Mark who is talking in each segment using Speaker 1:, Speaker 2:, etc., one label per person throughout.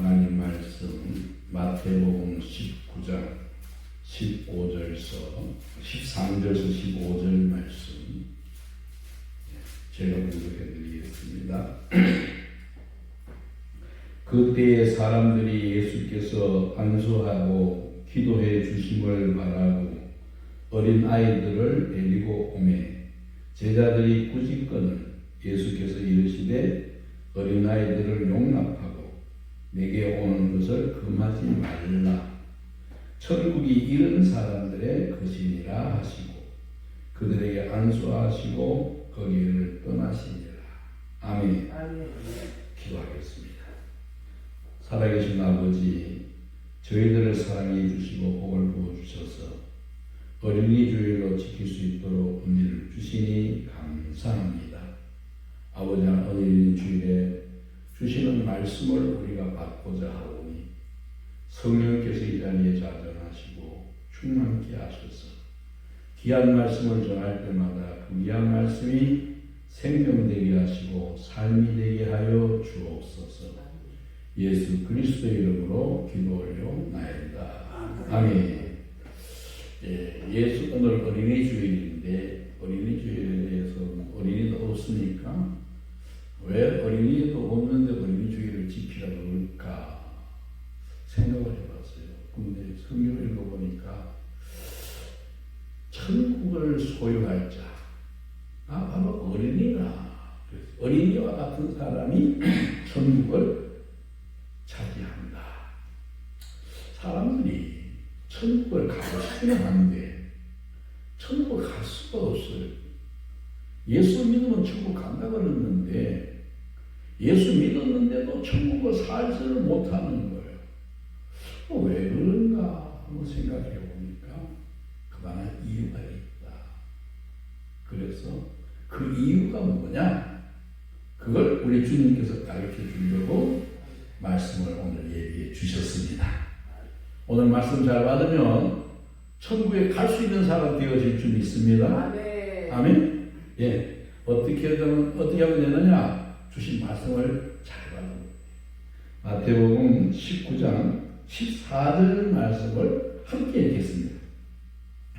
Speaker 1: 하나님 말씀 마태복음 19장 15절서 13절에서 15절 말씀 제가 분석해 드리겠습니다. 그때에 사람들이 예수께서 안수하고 기도해 주심을 바라고 어린 아이들을 데리고 오매 제자들이 꾸짖거늘 예수께서 이르시되 어린 아이들을 용납하고 내게 오는 것을 금하지 말라. 천국이 이런 사람들의 것이니라 하시고 그들에게 안수하시고 거기를 떠나시니라. 아멘. 기도하겠습니다. 살아계신 아버지, 저희들을 사랑해 주시고 복을 부어 주셔서 어린이 주일로 지킬 수 있도록 은혜를 주시니 감사합니다. 아버지, 어린이 주일에 주시는 말씀을 우리가 받고자 하오니 성령께서 이 자리에 자전하시고 충만케 하셔서 귀한 말씀을 전할 때마다 그 귀한 말씀이 생명되게 하시고 삶이 되게 하여 주옵소서. 예수 그리스도의 이름으로 기도 올려나이다. 아멘. 오늘 어린이 주일인데 어린이 주일에 대해서 어린이도 없으니까 왜 어린이도 없는데 어린이 주일을 지키라고 그럴까 생각을 해봤어요. 근데 성경을 읽어보니까 천국을 소유할 자, 바로 어린이라. 어린이와 같은 사람이 천국을 차지한다. 사람들이 천국을 가고 싶기는 한데 천국을 갈 수가 없어요. 예수 믿으면 천국 간다 그랬는데 예수 믿었는데도 천국을 살지를 못하는 거예요. 왜 그런가 한번 생각해 보니까 그만한 이유가 있다. 그래서 그 이유가 뭐냐? 그걸 우리 주님께서 가르쳐 주려고 말씀을 오늘 예비해 주셨습니다. 오늘 말씀 잘 받으면 천국에 갈 수 있는 사람 되어질 줄 믿습니다. 아멘. 예. 어떻게 하면 되느냐? 주신 말씀을 잘 받으면 마태복음 19장 14절 말씀을 함께 읽겠습니다.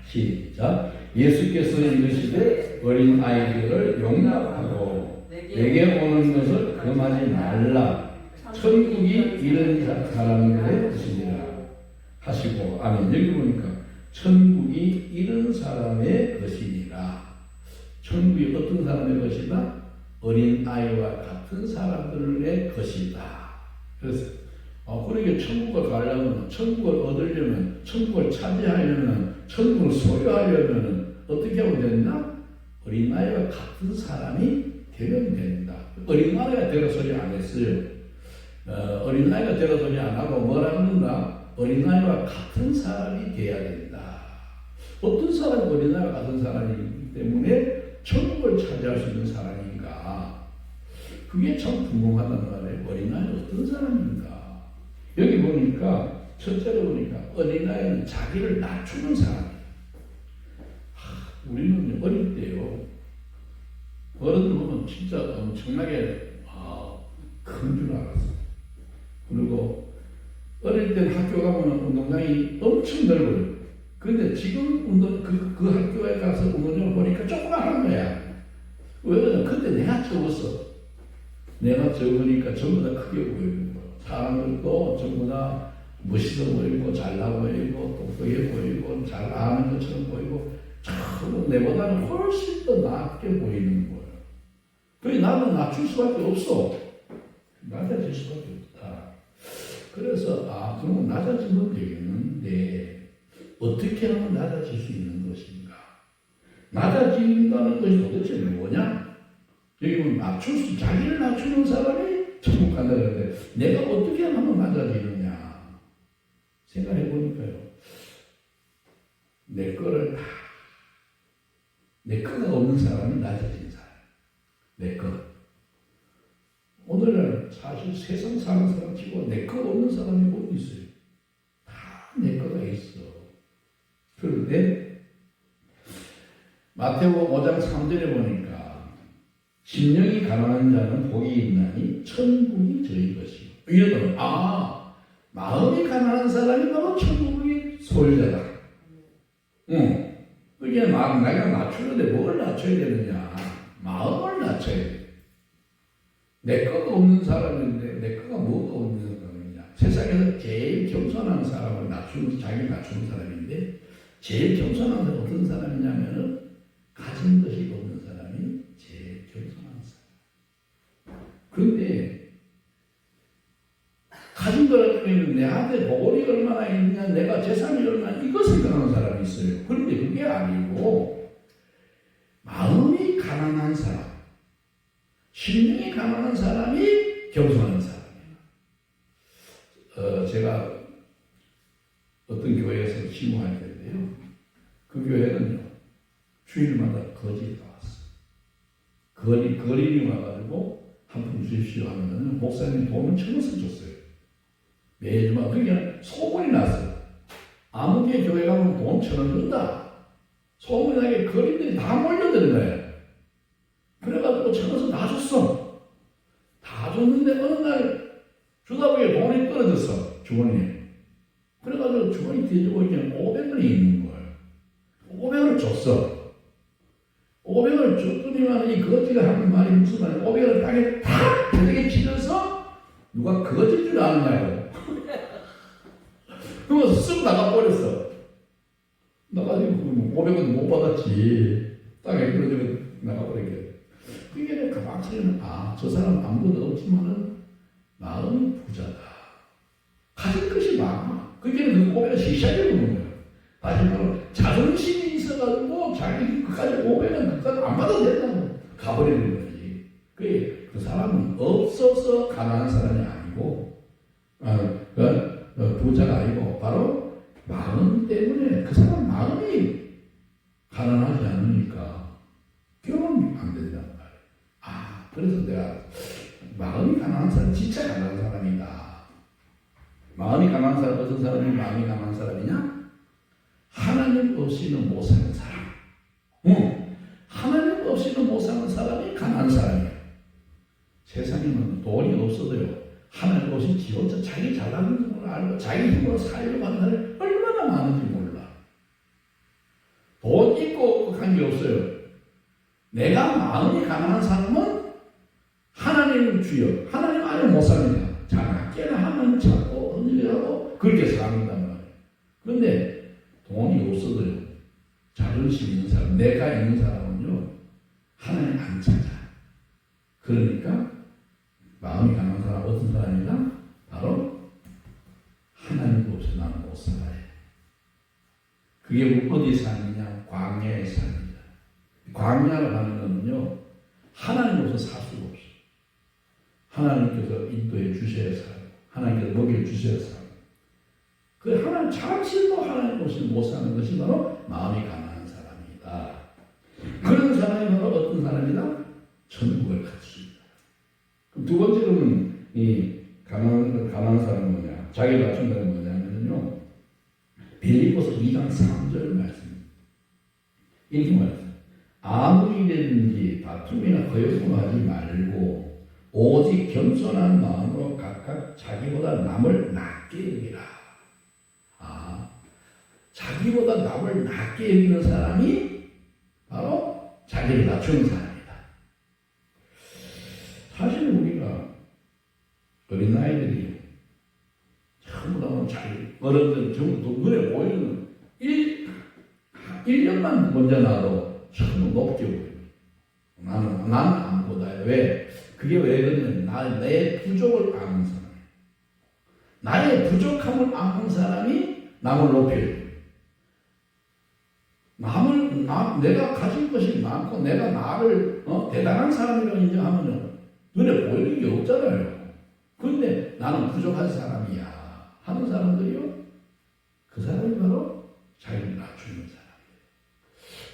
Speaker 1: 시작. 예수께서 이르시되 어린 아이들을 용납하고 내게 오는 것을 금하지 말라. 천국이 이런 사람들의 것이니라 하시고. 아멘. 여기 보니까 천국이 이런 사람의 것이니라. 천국이 어떤 사람의 것이다? 어린 아이와 같은 사람들의 것이다. 그래서 그러니까 천국을 가려면, 천국을 얻으려면, 천국을 차지하려면, 천국을 소유하려면 어떻게 하면 된다? 어린 아이와 같은 사람이 되면 된다. 어린 아이가 되라 소리 안 했어요. 어린 아이가 되라 소리 안 하고 뭐라 그런가? 어린 아이와 같은 사람이 돼야 된다. 어떤 사람이 어린 아이와 같은 사람이기 때문에 천국을 차지할 수 있는 사람인가? 그게 참 궁금하단 말이에요. 어린아이는 어떤 사람인가? 여기 보니까 첫째로 보니까 어린아이는 자기를 낮추는 사람이에요. 우리는 어릴 때요, 어른들 보면 진짜 엄청나게 큰 줄 알았어요. 그리고 어릴 때는 학교 가면 운동장이 엄청 넓어요. 근데 지금 그 학교에 가서 운동장을 보니까 조그만한 거야. 왜? 그때 내가 적었어. 내가 적으니까 전부 다 크게 보이는 거야. 사람들도 전부 다 멋있어 보이고, 잘나 보이고, 똑똑해 보이고, 잘 아는 것처럼 보이고, 참 내보다는 훨씬 더 낮게 보이는 거예요. 그래, 나는 낮출 수밖에 없어. 낮아질 수밖에 없다. 그래서, 그러면 낮아지면 되겠는데, 어떻게 하면 낮아질 수 있는 것인가? 낮아진다는 것이 도대체 뭐냐? 여기 보면 자기를 낮추는 사람이 천국 간다 그러는데, 내가 어떻게 하면 낮아지느냐? 생각해 보니까요. 내 거가 없는 사람이 낮아진 사람. 내 거. 오늘날 사실 세상 사는 사람 치고 내 거 없는 사람이 어디 있어요? 다 내 거가 있어. 그런데 마태복음 5장 3절에 보니까 심령이 가난한 자는 복이 있나니 천국이 저희 것이요. 이러더니 마음이 가난한 사람이 바로 천국의 소유자다. 응. 그게 내가 낮추는데 뭘 낮춰야 되느냐? 마음을 낮춰야 돼. 내 거가 없는 사람인데 내 거가 뭐가 없는 사람이냐? 세상에서 제일 겸손한 사람을 자기 낮추는 사람인데 제일 겸손한 사람은 어떤 사람이냐면은 가진 것이 없는 사람이 제일 겸손한 사람. 그런데 가진 거라면 내한테 보골이 얼마나 있느냐, 내가 재산이 얼마나, 이거 생각하는 사람이 있어요. 그런데 그게 아니고 마음이 가난한 사람, 심령이 가난한 사람이 겸손한 사람이에요. 제가 어떤 교회에서 신고할 때인데요. 그 교회는요, 주일마다 거지가 왔어요. 거린이 와가지고 한 푼 주십시오 하면 목사님이 돈을 1,000원씩 줬어요. 매주마다. 그러니까 소문이 났어요. 아무개 교회 가면 돈 1,000원 준다. 소문이 나게 거린들이 다 몰려드는 거예요. 그래가지고 1,000원씩 다 줬어. 다 줬는데 어느 날 주다 보니 돈이 떨어졌어. 주머니에. 그래가지고 주머니 뒤지고 이제 500원이 있는 거예요. 500원을 줬어. 500원을 줬더니만 이 거지가 하는 말이 무슨 말이야. 500원을 땅에 탁 배대게 치면서 누가 거짓 줄 아느냐고. 그러면서 쓱 나가버렸어. 나가지고 500원 못 받았지. 땅에 그러지고 나가버리게. 그게 내가 가만히 생각하면 저 사람 아무것도 없지만은 마음이 부자다. 가진 것이 많아. 그게 그 500원 시시하게 보는 거야. 다시 말하면 자존심이 있어가지고 자기 그까지 500원 그까지 안 받아도 된다고 가버리는 거지. 그 사람은 없어서 가난한 사람이 아니고 부자가 아니고 바로 마음 때문에 그 사람 마음이 가난하지 않으니까 결혼이 안 된단 말이야. 그래서 내가 마음이 가난한 사람 진짜 가난한 사람이다. 마음이 가난한 사람 어떤 사람이 마음이 가난한 사람이냐? 하나님 없이는 못 사는 사람. 하나님 없이는 못 사는 사람이 가난한 사람이야. 세상에는 돈이 없어도요. 하나님 없이 지 혼자 자기 잘나는 걸 알고 자기 힘으로 살려고 하는 사람이 얼마나 많은지 몰라. 돈 있고 없고 관계없어요. 내가 마음이 가난한 사람은 하나님 주여, 하나님 안에 못 삽니다. 작게나 하나님 찾고 헌일하고 그렇게 삽니다. 그런데 돈이 없어도요. 자존심 있는 사람, 내가 있는 사람은요. 하나님 안 찾아. 그러니까 마음이 강한 사람 어떤 사람이다? 바로 하나님 없이 나는 못 살아요. 그게 어디 사느냐? 광야에 삽니다. 광야를 하는 거는요. 하나님 없이 살 수가 없어요. 하나님께서 인도해 주셔야 살고 하나님께서 먹여 주셔야 살고 그 하나님 잠시도 하나님 없이 못 사는 것이 바로 마음이 가난한 사람이다. 그런 사람이 바로 어떤 사람이다? 천국을 갖습니다. 그럼 두 번째로는 이 가난한 사람은 뭐냐? 자기를 낮춘다는 뭐냐면요. 빌립보서 2장 3절 말씀. 이렇게 말했어요. 아무 일이든지 다툼이나 거역하지 말고 오직 겸손한 마음으로 각각 자기보다 남을 낮게 여기라. 자기보다 남을 낮게 여기는 사람이 바로 자기를 낮추는 사람이다. 사실 우리가 어린아이들이 전부 다 자기 어른들 전부 눈에 보이는 1년만 먼저 나도 전부 높게 보여요. 나는 아무보다 왜? 그게 왜 그러냐면 내 부족을 아는 사람. 나의 부족함을 아는 사람이 남을 높여요. 내가 가진 것이 많고 내가 나를 대단한 사람이라고 인정하면 눈에 보이는 게 없잖아요. 그런데 나는 부족한 사람이야 하는 사람들이요. 그 사람이 바로 자기를 낮추는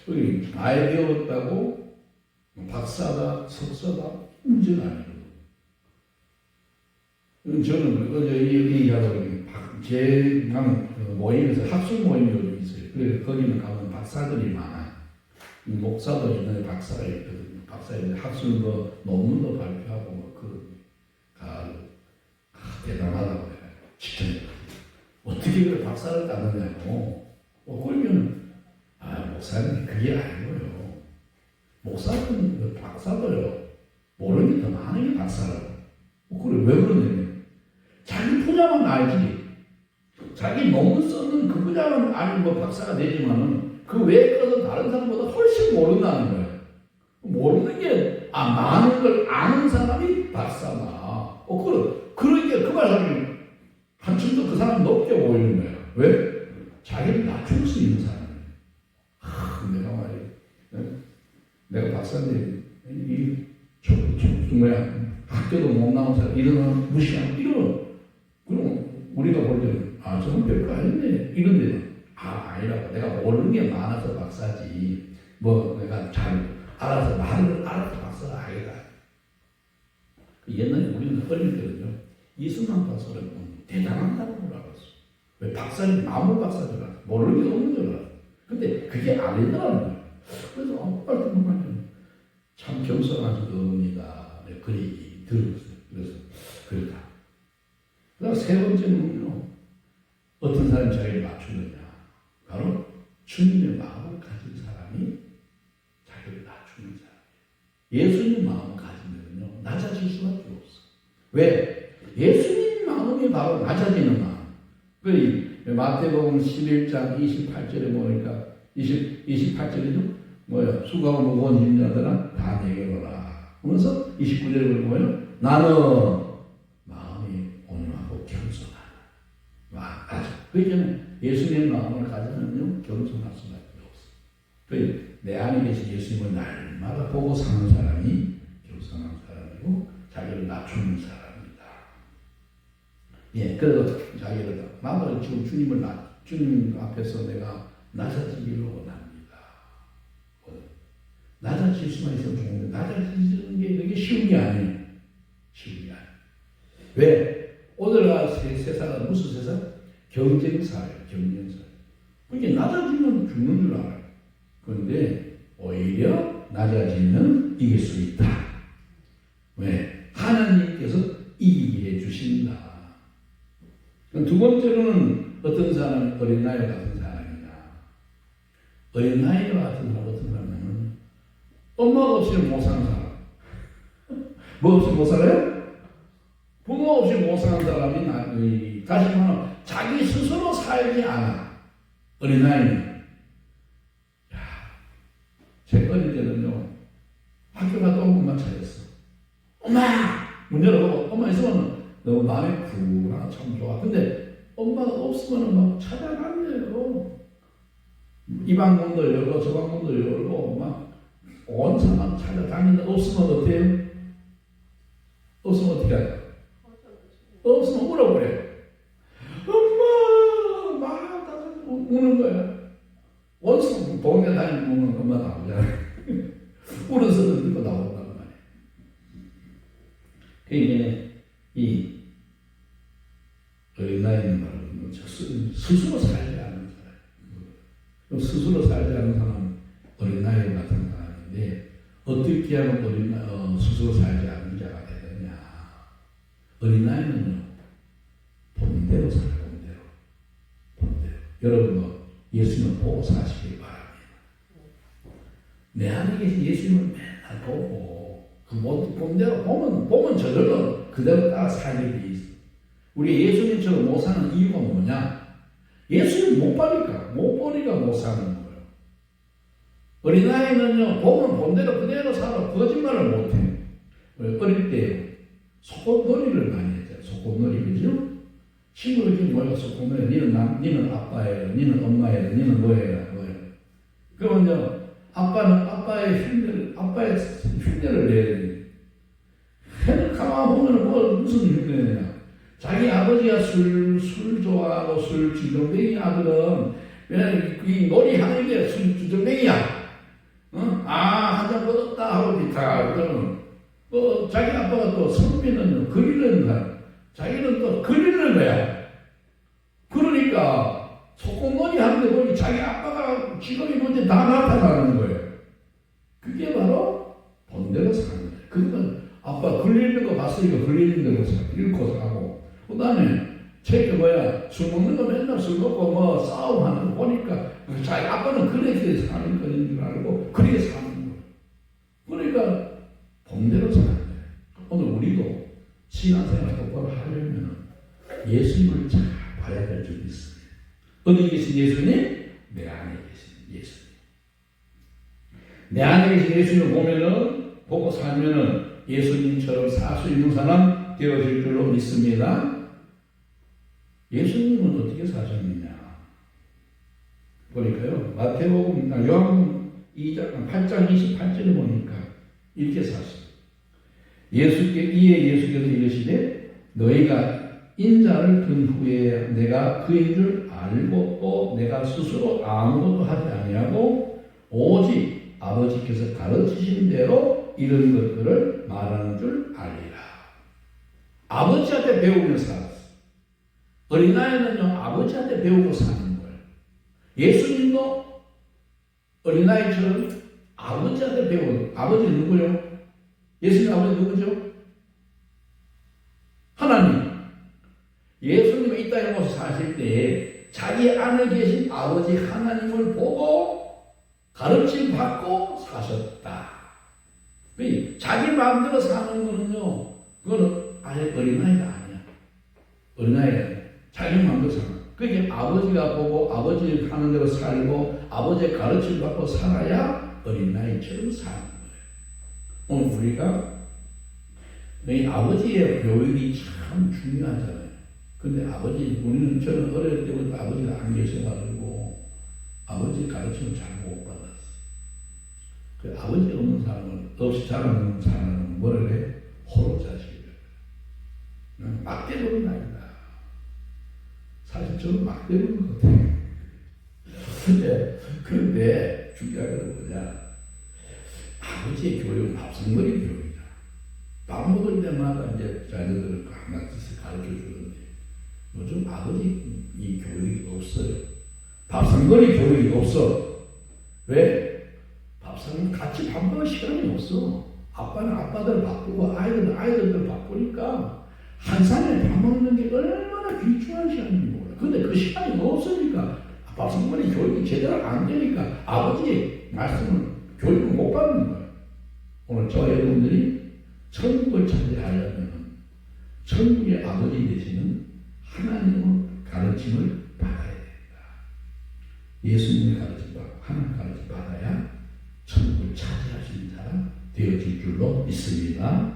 Speaker 1: 사람이에요. 나이 배웠다고 박사다 석사다 문제가 아니에요. 저는 어제 얘기하다 보니 제 모임에서 학술 모임이 요즘 있어요. 그래서 거기는 가면 박사들이 많아요. 목사도 있는데 박사가 있거든요. 박사인데 학술 논문도 발표하고 어떻게 그래 박사를 따느냐고. 그러면 목사님 그게 아니고요. 목사는 박사도요. 모르는 게 더 많은 게 박사라고. 그래 왜 그러냐면 자기 분야만 알지. 자기 논문 쓰는 그 분야만 알면 박사가 되지만은 그 외에 것은 다른 사람보다 훨씬 모른다는 거예요. 모르는 게 많은 걸 아는 사람이 박사다. 그러니까 그 말하면 한층 더 그 사람이 높게 보이는 거야. 왜? 자기를 낮출 수 있는 사람이에요. 내가 말이야. 내가 박사인데 뭐야 학교도 못 나온 사람 이런 무시하고 그럼 우리가 볼 때는 저건 별거 아니네 이런 데는 아니라고. 내가 모르는 게 많아서 박사지 내가 잘 알아서 말을 알아서 박사가 아니다. 옛날에 우리는 어릴 때는요 이승만 박사를 대단한 사람으로 알았어. 왜 박사님 나무 박사인 줄 알았어. 모르는 게 없는 줄 알았어. 근데 그게 아니더라는 거야. 그래서 참 겸손한 겁니다. 그 얘기 들었어요. 그래서 그렇다. 그다음 세 번째는요 어떤 사람이 자기를 맞추느냐. 바로 주님의 마음을 가진 사람이 자기를 낮추는 사람이에요. 예수님 마음을 가지면요 낮아질 수밖에 없어. 왜? 예수님 마음이 바로 낮아지는 마음. 마태복음 11장 28절에 보니까 28절이죠. 수고하고 무거운 짐자들아 다 내게 오라. 그러면서 29절에 보면 나는 마음이 온유하고 겸손하다. 맞아. 그러니까 예수님의 마음을 가지면요 겸손할 수밖에 없어. 내 안에 계신 예수님을 날마다 보고 사는 사람이 겸손한 사람이고 자기를 낮추는 사람이다. 그래서 자기를 나도 지금 주님 앞에서 내가 낮아지기를 원합니다. 낮아질 수만 있으면 좋은데 낮아지는 게 그게 쉬운 게 아니에요. 쉬운 게 아니에요. 왜? 오늘날 세상은 무슨 세상? 경쟁사예요. 경쟁사. 그러니까 낮아지면 죽는 줄 알아요. 그런데 오히려 낮아지면 이길 수 있다. 왜? 하나님께서 이기게 해주신다. 두 번째로는 어떤 사람이 어린아이와 같은 사람이냐. 어린아이와 같은 사람 어떤 사람이냐면 엄마가 없이는 못 사는 사람. 뭐 없이 못 살아요? 부모 없이 못 사는 사람이 다시 말하면 자기 스스로 살지 않아. 어린아이는. 제 어릴 때는요 학교 갔다 온 것만 잘했어. 엄마! 문 열어보고 엄마 있으면 너무 마음이 푸르나 참 좋아. 근데 엄마가 없으면 막 찾아간대요. 이 방문도 열고 저 방문도 열고 막 온 사람 찾아다니는데 없으면 어때요? 없으면 어떻게 할까? 없으면 울어버려. 엄마! 막 우는 거야. 원수 동네 다니는 엄마 나오잖아. 우는 소리 듣고 나온단 말이야. 그게 이 어린아이는 바로 스스로 살지 않는 사람. 스스로 살지 않는 사람은 어린아이 같은 사람인데 어떻게 하면 스스로 살지 않는 자가 되느냐. 어린아이는요 본대로 살아요. 본대로. 여러분도 예수님을 보고 사시길 바랍니다. 내 안에 계신 예수님을 맨날 보고 그 본대로 보면 저절로 그대로 따라 살게 돼 있어. 우리 예수님처럼 못 사는 이유가 뭐냐? 예수님 못 보니까 못 사는 거예요. 어린아이는요 보면 본대로 그대로 살아. 거짓말을 못해. 어릴 때 소꿉놀이를 많이 했잖아요. 소꿉놀이 그죠? 친구들끼리 모여서 소꿉놀이. 니는 아빠예요. 니는 엄마예요. 니는 뭐예요. 그러면 아빠의 흉내를 내야 돼. 가만 보면 무슨 흉내냐? 자기 아버지가 술 좋아하고 술 주정뱅이 아들은 왜냐면 이 놀이하는 게 술 주정뱅이야. 한 잔 먹었다 하고 비타. 그러면 자기 아빠가 또 선비는 그리는 거야. 자기는 또 그리는 거야. 그러니까 소꿉놀이 하는데 보니 자기 아빠가 직업이 뭔지 다 나타나는 거예요. 그게 바로 본대로 사는 거예요. 그러니까 아빠 걸리는 거 봤으니까 걸리는 대로 읽고 사고, 그 다음에 책이 뭐야? 술 먹는 거 맨날 술 먹고 뭐 싸움하는 거 보니까 자기 아빠는 그렇게 사는 거인 줄 알고 그렇게 사는 거야. 그러니까 본대로 사는 거야. 오늘 우리도 신앙생활 똑바로 하려면 예수님을 잘 봐야 될 줄이 있어요. 어디 계신 예수님? 내 안에 계신 예수님. 내 안에 계신 예수님을 보고 살면은 예수님처럼 살 수 있는 사람 되어질 줄로 믿습니다. 예수님은 어떻게 사셨느냐? 보니까요, 요한복음 8장 28절에 보니까 이렇게 사셨어요. 예수께서 이르시되 너희가 인자를 든 후에 내가 그인 줄 알고 또 내가 스스로 아무것도 하지 아니하고 오직 아버지께서 가르치신 대로 이런 것들을 말하는 줄 알리라. 아버지한테 배우며 살았어. 어린아이는요, 아버지한테 배우고 사는 거예요. 예수님도 어린아이처럼 아버지한테 배우는, 아버지는 누구요? 예수님 아버지 누구죠? 하나님. 예수님이 이 땅에 모셔 사실 때 자기 안에 계신 아버지 하나님을 보고 가르침 받고 사셨다. 자기 마음대로 사는 거는요, 그거는 아예 어린아이가 아니야. 어린아이가 자기 마음대로 사는 거야. 그게 아버지가 보고 아버지 하는 대로 살고 아버지의 가르침 받고 살아야 어린아이처럼 사는 거예요. 오늘 우리가 이 아버지의 교육이 참 중요하잖아요. 근데 우리는 저는 어릴 때부터 아버지가 안 계셔가지고 아버지 가르침을 잘 못 받았어. 그 아버지 없는 사람은, 없이 자라는 사람은 뭐를 해? 호로 자식이래. 막 때리는 아니다. 사실 저는 막 때리는 것 같아요. 근데 중요한 건 뭐냐? 아버지의 교육은 밥상머리 교육이다. 밥 먹을 때마다 이제 자녀들을 하나씩 가르쳐 주는데 요즘 아버지 이 교육이 없어요. 밥상머리 교육이 없어. 왜? 밥상은 같이 밥 먹을 시간이 없어. 아빠는 아빠들 바쁘고 아이들은 아이들들 바쁘니까 한 상에 밥 먹는 게 얼마나 귀중한 시간인지 몰라. 근데 그 시간이 없으니까 밥상머리 교육이 제대로 안 되니까 아버지의 말씀을 교육을 못 받는 거예요. 오늘 저와 여러분들이 천국을 차지하려면 천국의 아버지 되시는 하나님의 가르침을 받아야 된다. 예수님의 가르침 받고 하나님 가르침 받아야 천국을 차지할 수 있는 사람 되어질 줄로 믿습니다.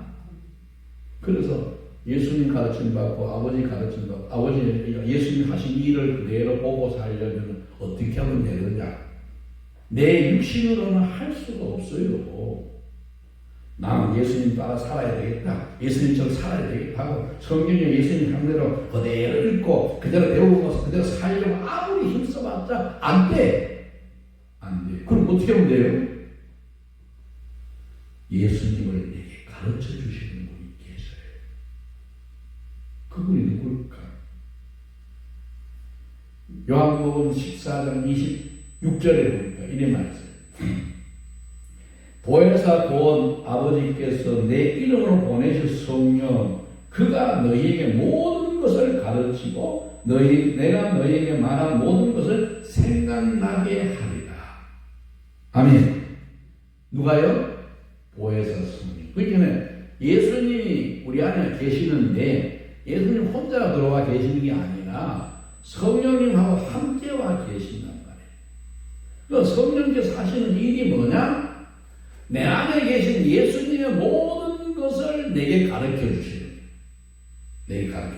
Speaker 1: 그래서 예수님 가르침 받고 아버지 가르침 받고 예수님 하신 일을 그대로 보고 살려면 어떻게 하면 되느냐? 내 육신으로는 할 수가 없어요. 나는 예수님 따라 살아야 되겠다. 예수님처럼 살아야 되겠다 하고 성경에 예수님 강대로 그대로 읽고 그대로 배우고 그대로 살려고 아무리 힘써봤자 안 돼. 안 돼. 그럼 어떻게 하면 돼요? 예수님을 내게 가르쳐 주시는 분이 계셔요. 그분이 누굴까? 요한복음 14장 26절에 보니까 이래 말했어요. 보혜사 곧 아버지께서 내 이름으로 보내실 성령 그가 너희에게 모든 것을 가르치고 내가 너희에게 말한 모든 것을 생각나게 하리라. 아멘. 누가요? 보혜사 성령. 그러니까 예수님이 우리 안에 계시는데 예수님 혼자 들어와 계시는 게 아니라 성령님하고 함께 와 계신단 말이에요. 성령께서 하시는 일이 뭐냐? 내 안에 계신 예수님의 모든 것을 내게 가르쳐 주시는 거예요. 내게 가르쳐.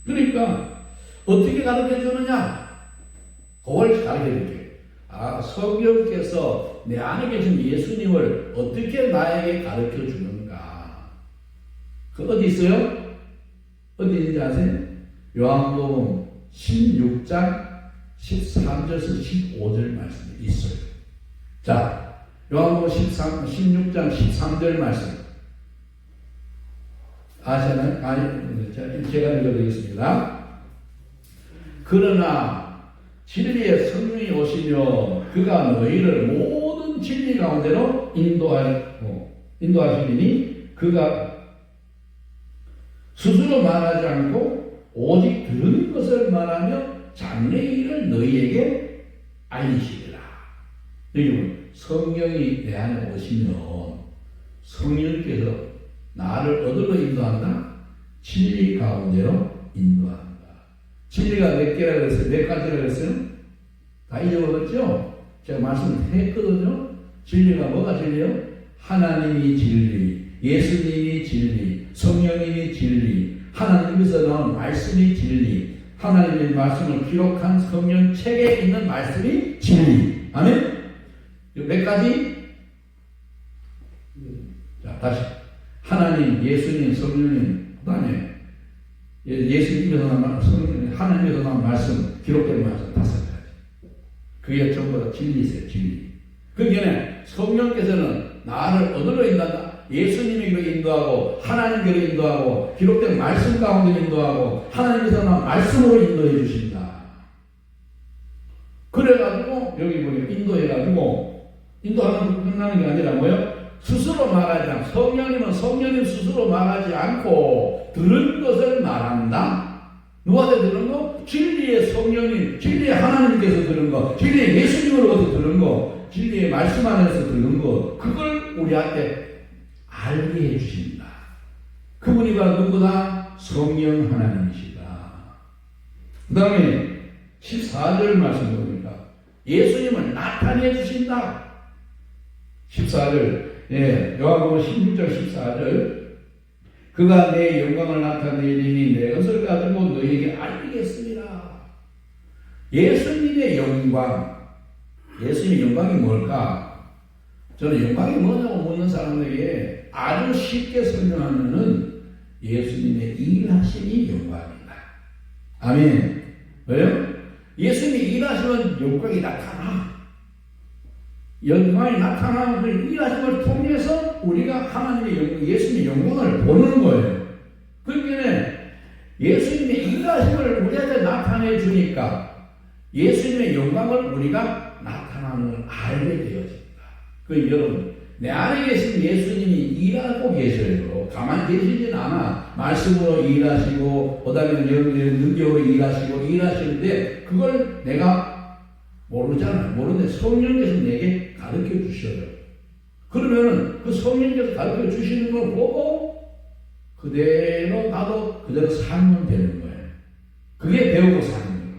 Speaker 1: 그러니까 어떻게 가르쳐 주느냐? 그걸 가르쳐 줄게요. 성령께서 내 안에 계신 예수님을 어떻게 나에게 가르쳐 주는가? 그 어디 있어요? 어디 있는지 아세요? 요한복음 16장 13절에서 15절 말씀이 있어요. 자, 요한복음 16장 13절 말씀 아시나요? 아니, 제가 읽어드리겠습니다. 그러나 진리의 성령이 오시며 그가 너희를 모든 진리 가운데로 인도하시리니 그가 스스로 말하지 않고 오직 들은 것을 말하며 장래의 일을 너희에게 알리시리라. 여기 보면 성령이 내 안에 오시면 성령께서 나를 어디로 인도한다? 진리 가운데로 인도한다. 진리가 몇 개라 그랬어요? 몇 가지라 그랬어요? 다 잊어버렸죠? 제가 말씀했거든요. 진리가 뭐가 진리요? 하나님이 진리, 예수님이 진리, 성령님이 진리, 하나님께서 나온 말씀이 진리, 하나님의 말씀을 기록한 성령 책에 있는 말씀이 진리. 아멘? 몇 가지? 자, 다시. 하나님, 예수님, 성령님, 그 다음에 예수님에서 나온 성령, 하나님에서 나온 말씀, 기록된 말씀 5가지. 그게 전부 다 진리세요, 진리. 그러니까 성령께서는 나를 어디로 인도한다? 예수님에게로 인도하고, 하나님께로 인도하고, 기록된 말씀 가운데 인도하고, 하나님께서 나온 말씀으로 인도해 주신다. 그래가지고, 여기 보니까 인도해가지고, 인도하는 끝나는 게 아니라 뭐예요? 스스로 말하지 않고, 성령님은 성령님 스스로 말하지 않고, 들은 것을 말한다. 누구한테 들은 거? 진리의 성령님, 진리의 하나님께서 들은 거, 진리의 예수님으로부터 들은 거, 진리의 말씀 안에서 들은 거, 그걸 우리한테 알게 해주신다. 그분이 바로 누구다? 성령 하나님이시다. 그 다음에 14절 말씀 보니까 예수님을 나타내 주신다. 14절, 요한복음 16장 14절, 그가 내 영광을 나타내리니 내 것을 가지고 너희에게 알리겠습니다. 예수님의 영광, 예수님의 영광이 뭘까? 저는 영광이 뭐냐고 묻는 사람에게 아주 쉽게 설명하면은 예수님의 일하심이 영광이다. 아멘. 왜요? 예수님이 일하시면 영광이 나타나. 영광이 나타나는 그 일하심을 통해서 우리가 하나님의 영광, 예수님의 영광을 보는 거예요. 그러니까 예수님의 일하심을 우리한테 나타내 주니까 예수님의 영광을 우리가 나타나는 걸 알게 되어집니다. 그 여러분, 내 안에 계신 예수님이 일하고 계셔요. 가만히 계시진 않아. 말씀으로 일하시고, 그 다음에 능력으로 일하시고, 일하시는데, 그걸 내가 모르잖아요. 모르는데 성령께서 내게 가르쳐 주셔요. 그러면은 그 성령께서 가르쳐 주시는 걸 보고, 그대로 나도 그대로 살면 되는 거예요. 그게 배우고 사는 거예요.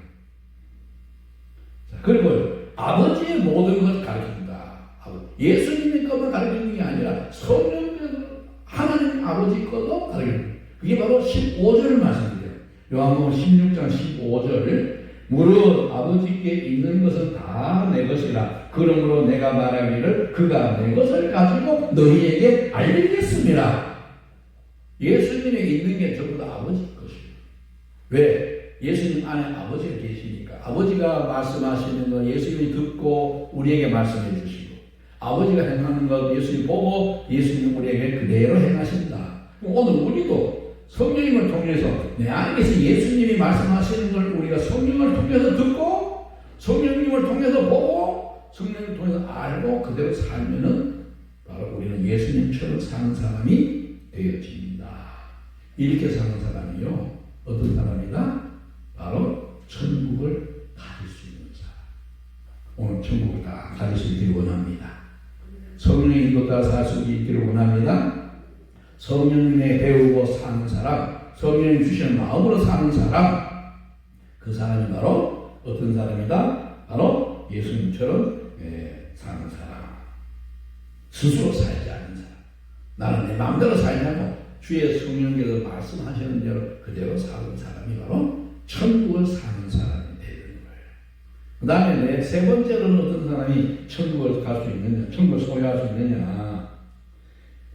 Speaker 1: 자, 그리고 아버지의 모든 것을 가르칩니다. 예수님의 것만 가르치는 게 아니라 성령께서 하나님 아버지 것도 가르칩니다. 그게 바로 15절 말씀이에요. 요한복음 16장 15절, 무릇 아버지께 있는 것은 다 내 것이라. 그러므로 내가 말하기를 그가 내 것을 가지고 너희에게 알리겠습니다. 예수님에게 있는 게 전부 다 아버지 것이에요. 왜? 예수님 안에 아버지가 계시니까. 아버지가 말씀하시는 거 예수님이 듣고 우리에게 말씀해 주시고, 아버지가 행하는 것 예수님 보고 예수님 우리에게 그대로 행하신다. 오늘 우리도 성령님을 통해서 내 안에 계신 예수님이 말씀하시는 걸 우리가 성령을 통해서 듣고, 성령님을 통해서 보고, 성령을 통해서 알고 그대로 살면은 바로 우리는 예수님처럼 사는 사람이 되어집니다. 이렇게 사는 사람이요, 어떤 사람이다? 바로 천국을 가질 수 있는 사람. 오늘 천국을 다 가질 수 있기를 원합니다. 성령의 인도 따라 살 수 있기를 원합니다. 성령님의 배우고 사는 사람, 성령님 주시는 마음으로 사는 사람, 그 사람이 바로 어떤 사람이다? 바로 예수님처럼 사는 사람. 스스로 살지 않는 사람. 나는 내 마음대로 살냐고 주의 성령께서 말씀하시는 대로 그대로 사는 사람이 바로 천국을 사는 사람이 되는 거예요. 그 다음에 세 번째로는 어떤 사람이 천국을 갈 수 있느냐, 천국을 소유할 수 있느냐.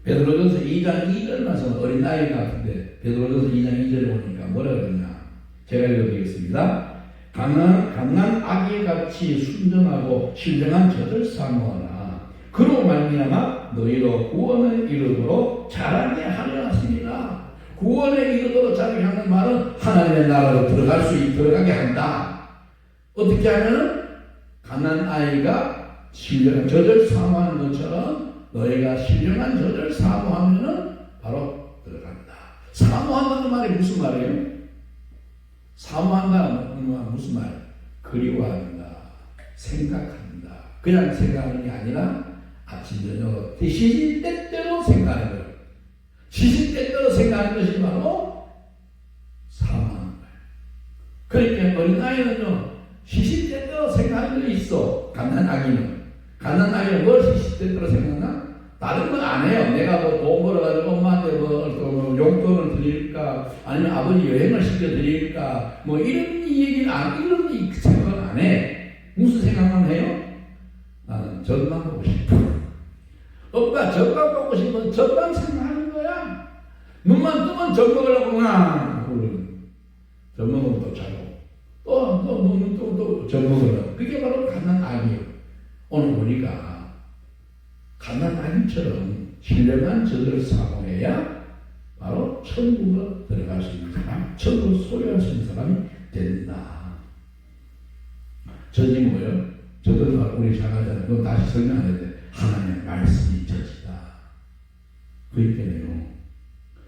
Speaker 1: 베드로전서 2장 2절 말씀, 어린아이 같은데 베드로전서 2장 2절에 보니까 뭐라 그러냐. 제가 읽어드리겠습니다. 강한 아기같이 순전하고 신령한 젖을 사모하라. 그로 말미암아 너희로 구원을 이루도록 자라게 하려 하시니라. 구원에 이르도록 자라게 하는 말은 하나님의 나라로 들어가게 한다. 어떻게 하면은 가난한 아이가 신령한 젖을 사모하는 것처럼 너희가 신령한 젖을 사모하면은 바로 들어간다. 사모한다는 말이 무슨 말이에요? 사모한다. 무슨 말? 그리워한다. 생각한다. 그냥 생각하는 게 아니라 아침 저녁 시시때때로 생각하는 거예요. 시시때때로 생각하는 것이 바로 사모하는 거예요. 그러니까 어린아이는요, 시시때때로 생각하는 것이 있어. 갓난아기는 뭘 시시때때로 생각나? 다른 건 안 해요. 내가 뭐 돈 벌어가지고 엄마한테 뭐 용돈을 드릴까, 아니면 아버지 여행을 시켜드릴까, 뭐 이런 얘기는 이런 생각은 안 해. 무슨 생각만 해요? 나는 전만 보고 싶어. 오빠 전만 보고 싶으면 전만 생각하는 거야. 눈만 뜨면 전 먹으려고 전 먹으면 또 자고 전 먹으려고. 그게 바로 갓난아기예요. 오늘 보니까 갓난아기처럼 신령한 저들을 사모해야 바로 천국으로 들어갈 수 있는 사람, 천국을 소유할 수 있는 사람이 된다. 저지 뭐예요? 저들은 우리 장하자는 너 다시 설명하는데 하나님의 말씀이 저지다. 그렇게네요.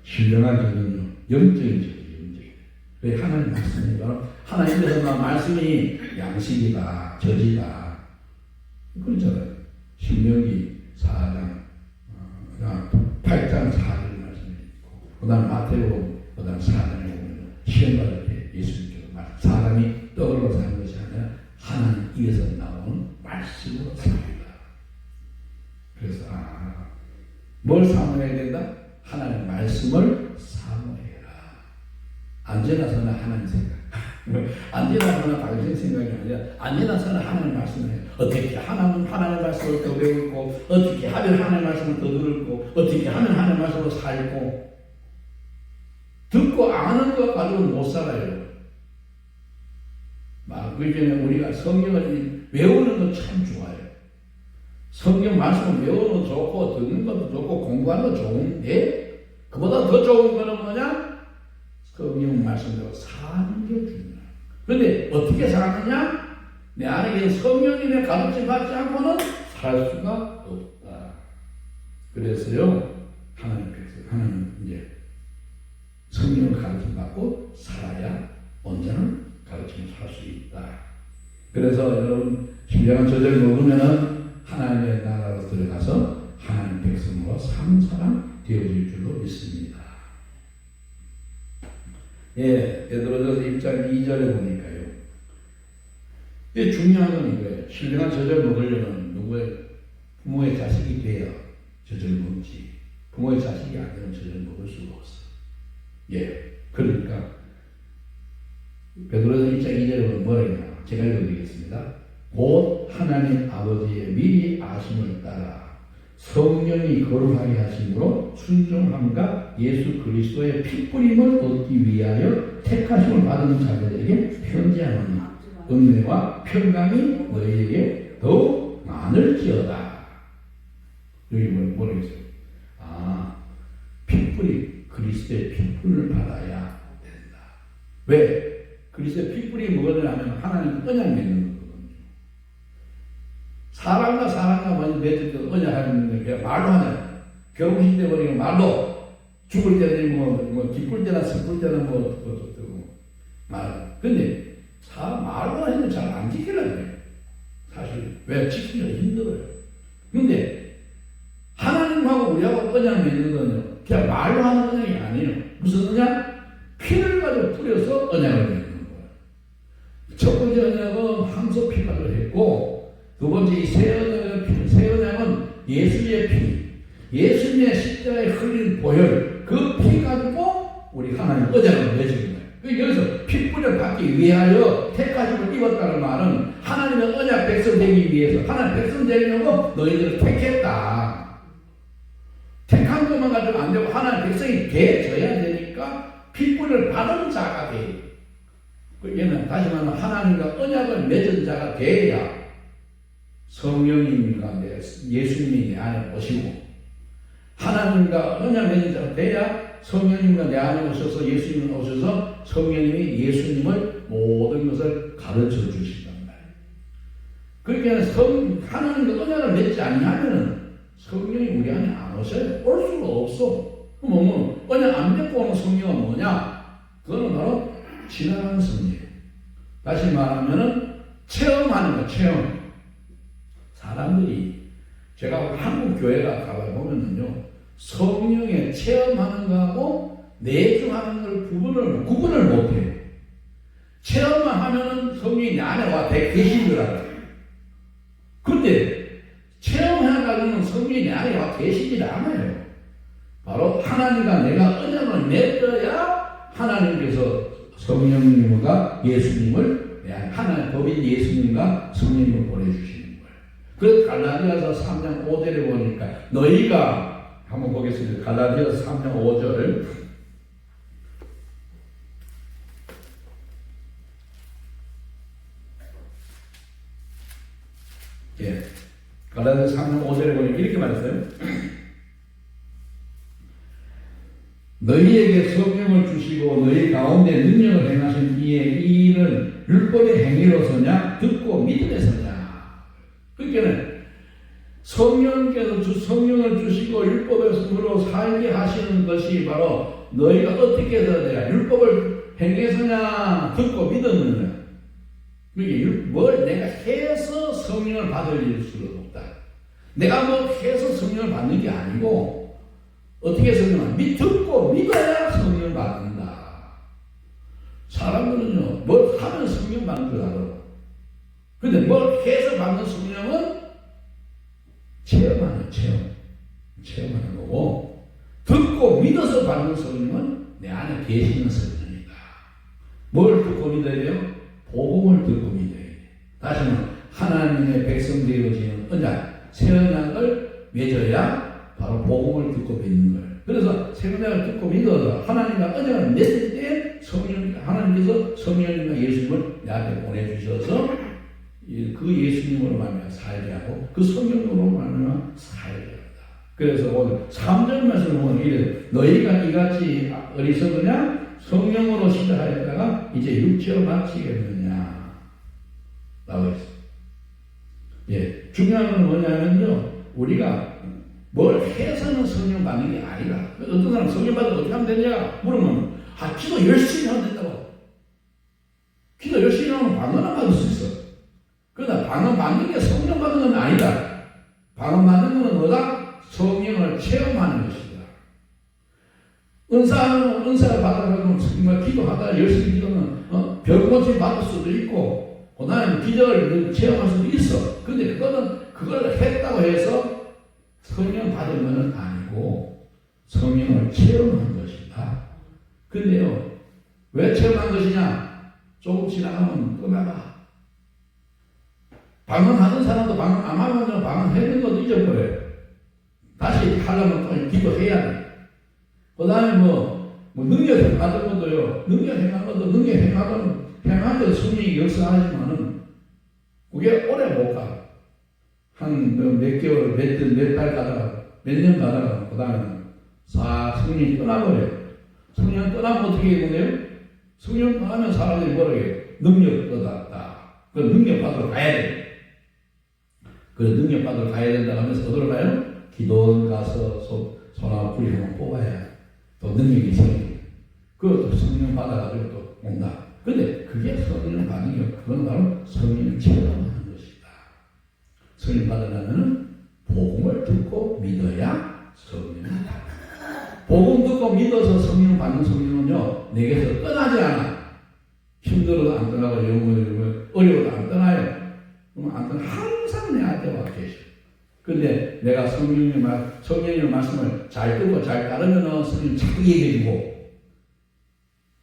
Speaker 1: 신령한 저는요, 영적인 저지, 영적인. 왜 하나님 말씀이 바로 하나님께서 나 말씀이 양식이다, 저지다. 그렇잖아요. 신명기 4장, 8장 4절 말씀이 있고, 그 다음 마태복음, 그 다음 4장에 보면 시험받을 때 예수님께서 사람이 떡으로 사는 것이 아니라 하나님 입에서 나오는 말씀으로 삽니다. 그래서 뭘 사모해야 된다? 하나님의 말씀을 사모해라. 언제나서나 하나님 생각. 언제나서나 당신 생각이 아니라 언제나서나 하나님의 말씀을 해요. 어떻게 하나님 하나님의 말씀을 더 배우고, 어떻게 하면 하나님의 말씀을 더 들고, 어떻게 하면 하나님의 말씀으로 살고. 듣고 아는 것 가지고는 못 살아요. 그 전에 우리가 성경을 외우는 건 참 좋아요. 성경 말씀을 외우는 것도 좋고, 듣는 것도 좋고, 공부하는 것도 좋은데, 그보다 더 좋은 거는 뭐냐? 성경 말씀대로 사는 게 중요해요. 그런데 어떻게 사느냐? 내 안에 성령님의 가르침 받지 않고는 살 수가 없다. 그래서요, 하나님 이제 성령을 가르침 받고 살아야 언제나 가르침을 살 수 있다. 그래서 여러분 신령한 저절 먹으면은 하나님의 나라로 들어가서 하나님 백성으로 사는 사람 되어질 줄로 믿습니다. 베드로전서 1장 2절에 보니까요. 이게 중요한 건 이거예요. 신령한 저절 먹으려면 누구의 부모의 자식이 돼야 저절 먹지. 부모의 자식이 안 되면 저절 먹을 수가 없어. 그러니까 베드로전서 1장 2절에 보면 뭐라 했냐? 제가 읽어드리겠습니다. 곧 하나님 아버지의 미리 아심을 따라 성령이 거룩하게 하심으로 순종함과 예수 그리스도의 피뿌림을 얻기 위하여 택하심을 받은 자들에게 편지하노니 은혜와 평강이 너희에게 더욱 많을지어다. 여기 뭐라 했어요? 피뿌림, 그리스도의 피뿌림을 받아야 된다. 왜? 그리스도의 피뿌림이 뭐냐면 하나님 언약 맺는 거거든요. 사람과 먼저 맺을 때 언약하는 게 말로 하냐. 결혼식 때 버리면 말로, 죽을 때는 뭐 기쁠 때나 슬플 때나 말. 근데 말로 하면 잘 안 지키려고 해요. 사실 왜 지키기가 힘들어요. 근데 하나님하고 우리하고 언약 맺는 거는요, 그냥 말로 하는 언약이 아니에요. 무슨 언약? 피를 가지고 뿌려서 언약을 맺는 거예요. 첫 번째 언약은 항소 피가를 했고, 두 번째 새 언약은 예수의 피, 예수님의 십자가에 흘린 보혈, 그 피 가지고 우리 하나님 언약을 맺은 거예요. 여기서 피뿌려 받기 위하여 택하심을 입었다는 말은 하나님의 언약 백성 되기 위해서, 하나님 백성 되려고 너희들을 택했다. 택한 것만 가지고 안 되고 하나님 백성이 되어야 되니까 피뿌리를 받은 자가 돼. 얘는 다시 말하면 하나님과 언약을 맺은 자가 돼야 성령님과 예수님이 내 안에 오시고, 하나님과 언약 맺은 자가 돼야 성령님과 내 안에 오셔서 예수님이 오셔서 성령님이 예수님을 모든 것을 가르쳐 주신단 말이에요. 그러니까 하나님과 언약을 맺지 않냐면 성령이 우리 안에 안 오셔요. 올 수가 없어. 그럼 언약 안 맺고 오는 성령은 뭐냐? 그거는 바로 지나가는 성령. 다시 말하면은 체험하는 거, 체험. 사람들이 제가 한국 교회가 가보면은요, 성령에 체험하는 거하고 내주하는 걸 구분을 못해요. 체험만 하면은 성령이 내 안에 와 계신 줄 알아요. 근데 체험해가지고는 성령이 내 안에 와 계시질 않아요. 바로 하나님과 내가 언약을 맺어야 하나님께서 성령님과 예수님을 하나님 법인 예수님과 성령님을 보내주시는 거예요. 그래서 갈라디아서 3장 5절에 보니까 너희가 한번 보겠습니다. 갈라디아서 3장 5절 갈라디아서 3장 5절에 보니까 이렇게 말했어요. 너희에게 성령을 주시고 너희 가운데 능력을 행하신 이의 이 일은 율법의 행위로서냐 듣고 믿음에서냐. 그러니까 성령께서 성령을 주시고 율법으로 살게 하시는 것이 바로 너희가 어떻게 해야 되냐, 율법을 행해서냐 듣고 믿었느냐. 그러니까 뭘 내가 해서 성령을 받을 수는 없다. 내가 뭐 해서 성령을 받는 게 아니고 어떻게 성령을 듣고 믿어야 성령을 받는다. 사람들은요, 뭘 하면 성령 받는 줄 알아. 근데 뭘 해서 받는 성령은 체험하는 거고, 듣고 믿어서 받는 성령은 내 안에 계시는 성령이다. 뭘 듣고 믿어야 돼요? 복음을 듣고 믿어야 돼요. 다시 말하면 하나님의 백성 되어지는 언약, 새 언약을 맺어야 바로 복음을 듣고 믿는 거예요. 그래서 새 언약을 듣고 믿어서 하나님과 언약을 맺을 때 하나님께서 성령님과 예수님을 내한테 보내주셔서 그 예수님으로 말미암아 살게 하고 그 성령으로 말미암아 살게 한다. 그래서 오늘 3절 말씀을 보면 이래 너희가 이같이 어리석으냐 성령으로 시작하였다가 이제 육체로 마치겠느냐 나와 있어요. 중요한 건 뭐냐면요, 우리가 뭘 해서는 성령 받는 게 아니라, 어떤 사람 성령 받으면 어떻게 하면 되냐 물으면 기도 열심히 하면 된다고. 기도 열심히 하면 방언을 받을 수 있어. 그러나 방언 받는 게 성령 받는 건 아니다. 방언 받는 건 뭐다? 성령을 체험하는 것이다. 은사를 받아가지고 정말 기도하다 열심히 기도하면 별것이 받을 수도 있고, 그 다음에 기도를 체험할 수도 있어. 근데 그걸 했다고 해서 성령 받은 것은 아니고 성령을 체험한 것이다. 근데요, 왜 체험한 것이냐? 조금 지나가면 끝나가. 방언하는 사람도 방언 안 하면 방언했는 것도 잊어버려요. 다시 하려면 또 기도해야 돼. 그 다음에 능력 행하던 것도요, 능력 행한 것도 능력 행하던 성령이 역사하지만은 그게 오래 못 가. 한 몇 개월, 몇 달 가다가, 몇 년 가다가, 그 다음에 성령이 떠나버려요. 성령 떠나면 어떻게 되는데요? 성령 떠나면 사람들이 뭐라고 해요? 능력 얻었다. 그 능력 받으러 가야 돼. 그 능력 받으러 가야 된다 하면서 어디로 가요? 기도원 가서 손하고 불이 한번 뽑아야 또 능력이 생겨요. 그것도 성령 받아가지고 또 온다. 근데 그게 성령 받는 게, 그건 바로 성령을 체험하는 것이다. 성령 받으려면 복음을 듣고 믿어야 성령을 받는다. 복음 듣고 믿어서 성령 받는 성령은요, 내게서 떠나지 않아. 힘들어도 안 떠나고, 어려워도 안 떠나요. 그러면 안 떠나. 항상 내한테 와 계셔. 근데 내가 성령의 말씀을 잘 듣고 잘 따르면 성령 자꾸 얘기해주고,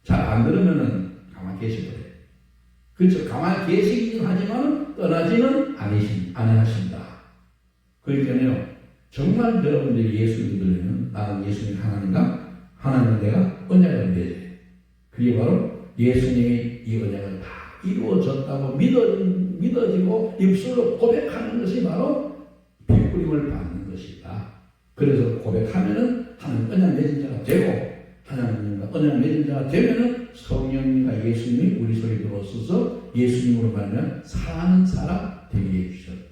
Speaker 1: 잘 안 들으면 가만히 계시거든요. 그렇죠. 가만히 계시긴 하지만 떠나지는 아니하신다. 그러니까요, 정말 여러분들이 예수를 믿으려면 나는 예수님 하나님과 하나님은 내가 언약을 맺어요. 그게 바로 예수님이 이 언약을 다 이루어졌다고 믿어지고 입술로 고백하는 것이 바로 빗뿌림을 받는 것이다. 그래서 고백하면은 하나님 언약 맺은 자가 되고, 하나님과 언약 맺은 자가 되면은 성령님과 예수님이 우리 속에 들어서서 예수님으로 말하면 사는 사람 되게 해주셨다.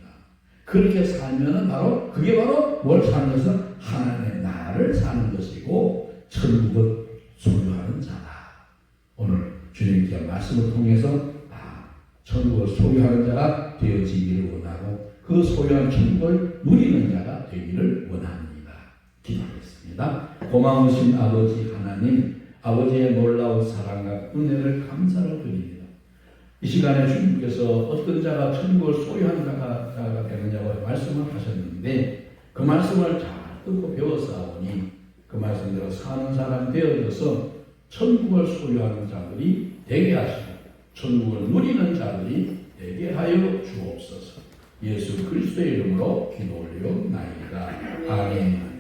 Speaker 1: 그렇게 살면은 그게 바로 뭘 사는 것은 하나님의 나라를 사는 것이고 천국을 소유하는 자다. 오늘 주님께 말씀을 통해서 천국을 소유하는 자가 되어지기를 원하고 그 소유한 천국을 누리는 자가 되기를 원합니다. 기도하겠습니다. 고마우신 아버지 하나님, 아버지의 놀라운 사랑과 은혜를 감사를 드립니다. 이 시간에 주님께서 어떤 자가 천국을 소유한 자가 되느냐고 말씀을 하셨는데 그 말씀을 잘 듣고 배웠사오니 그 말씀대로 사는 사람 되어져서 천국을 소유하는 자들이 되게 하시고 천국을 누리는 자들이 되게 하여 주옵소서. 예수 그리스도의 이름으로 기도 올려나이다. 아멘.